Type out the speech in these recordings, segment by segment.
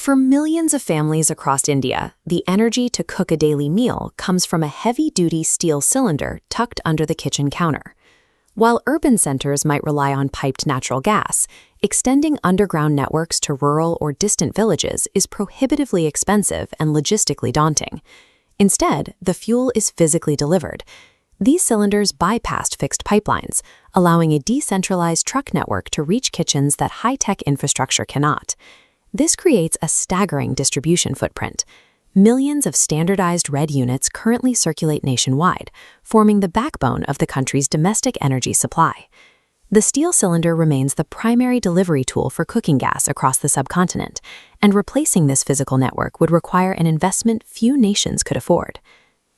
For millions of families across India, the energy to cook a daily meal comes from a heavy-duty steel cylinder tucked under the kitchen counter. While urban centers might rely on piped natural gas, extending underground networks to rural or distant villages is prohibitively expensive and logistically daunting. Instead, the fuel is physically delivered. These cylinders bypassed fixed pipelines, allowing a decentralized truck network to reach kitchens that high-tech infrastructure cannot. This creates a staggering distribution footprint. Millions of standardized red units currently circulate nationwide, forming the backbone of the country's domestic energy supply. The steel cylinder remains the primary delivery tool for cooking gas across the subcontinent, and replacing this physical network would require an investment few nations could afford.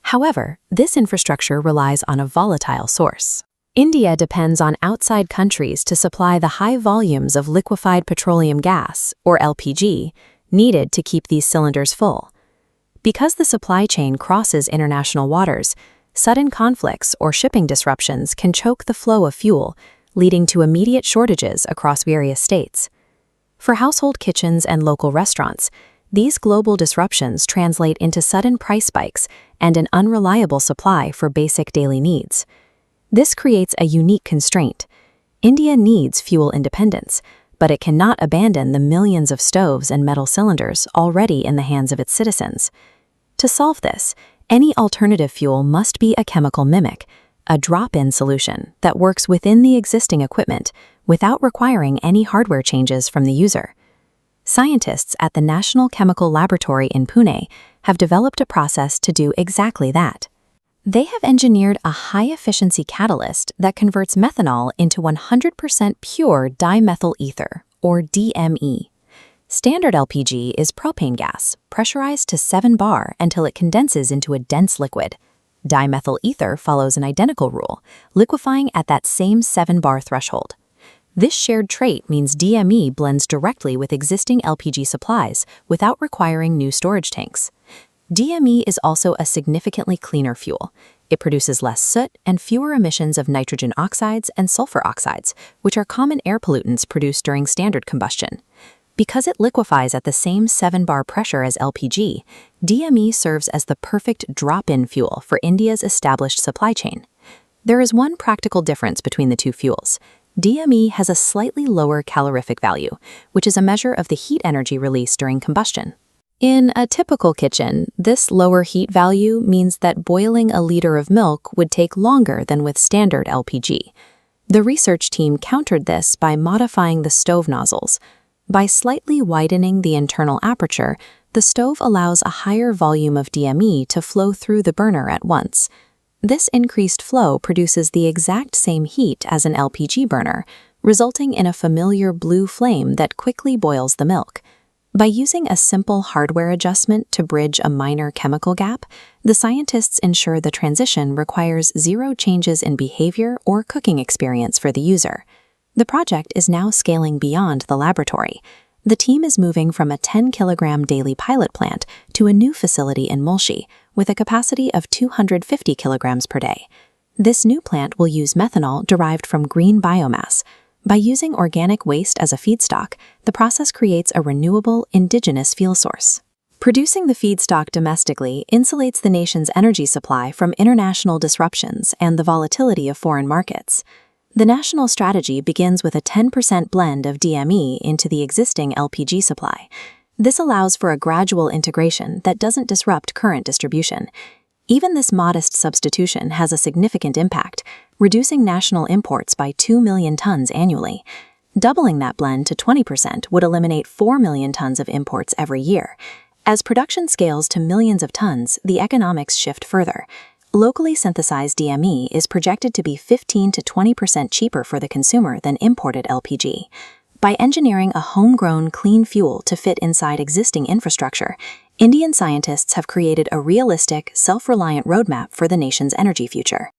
However, this infrastructure relies on a volatile source. India depends on outside countries to supply the high volumes of liquefied petroleum gas, or LPG, needed to keep these cylinders full. Because the supply chain crosses international waters, sudden conflicts or shipping disruptions can choke the flow of fuel, leading to immediate shortages across various states. For household kitchens and local restaurants, these global disruptions translate into sudden price spikes and an unreliable supply for basic daily needs. This creates a unique constraint. India needs fuel independence, but it cannot abandon the millions of stoves and metal cylinders already in the hands of its citizens. To solve this, any alternative fuel must be a chemical mimic, a drop-in solution that works within the existing equipment without requiring any hardware changes from the user. Scientists at the National Chemical Laboratory in Pune have developed a process to do exactly that. They have engineered a high-efficiency catalyst that converts methanol into 100% pure dimethyl ether, or DME. Standard LPG is propane gas, pressurized to 7 bar until it condenses into a dense liquid. Dimethyl ether follows an identical rule, liquefying at that same 7 bar threshold. This shared trait means DME blends directly with existing LPG supplies without requiring new storage tanks. DME is also a significantly cleaner fuel. It produces less soot and fewer emissions of nitrogen oxides and sulfur oxides, which are common air pollutants produced during standard combustion. Because it liquefies at the same 7 bar pressure as LPG, DME serves as the perfect drop-in fuel for India's established supply chain. There is one practical difference between the two fuels. DME has a slightly lower calorific value, which is a measure of the heat energy released during combustion. In a typical kitchen, this lower heat value means that boiling a liter of milk would take longer than with standard LPG. The research team countered this by modifying the stove nozzles. By slightly widening the internal aperture, the stove allows a higher volume of DME to flow through the burner at once. This increased flow produces the exact same heat as an LPG burner, resulting in a familiar blue flame that quickly boils the milk. By using a simple hardware adjustment to bridge a minor chemical gap, the scientists ensure the transition requires zero changes in behavior or cooking experience for the user. The project is now scaling beyond the laboratory. The team is moving from a 10-kilogram daily pilot plant to a new facility in Mulshi with a capacity of 250 kilograms per day. This new plant will use methanol derived from green biomass. By using organic waste as a feedstock, the process creates a renewable, indigenous fuel source. Producing the feedstock domestically insulates the nation's energy supply from international disruptions and the volatility of foreign markets. The national strategy begins with a 10% blend of DME into the existing LPG supply. This allows for a gradual integration that doesn't disrupt current distribution. Even this modest substitution has a significant impact, reducing national imports by 2 million tons annually. Doubling that blend to 20% would eliminate 4 million tons of imports every year. As production scales to millions of tons, the economics shift further. Locally synthesized DME is projected to be 15 to 20% cheaper for the consumer than imported LPG. By engineering a homegrown clean fuel to fit inside existing infrastructure, Indian scientists have created a realistic, self-reliant roadmap for the nation's energy future.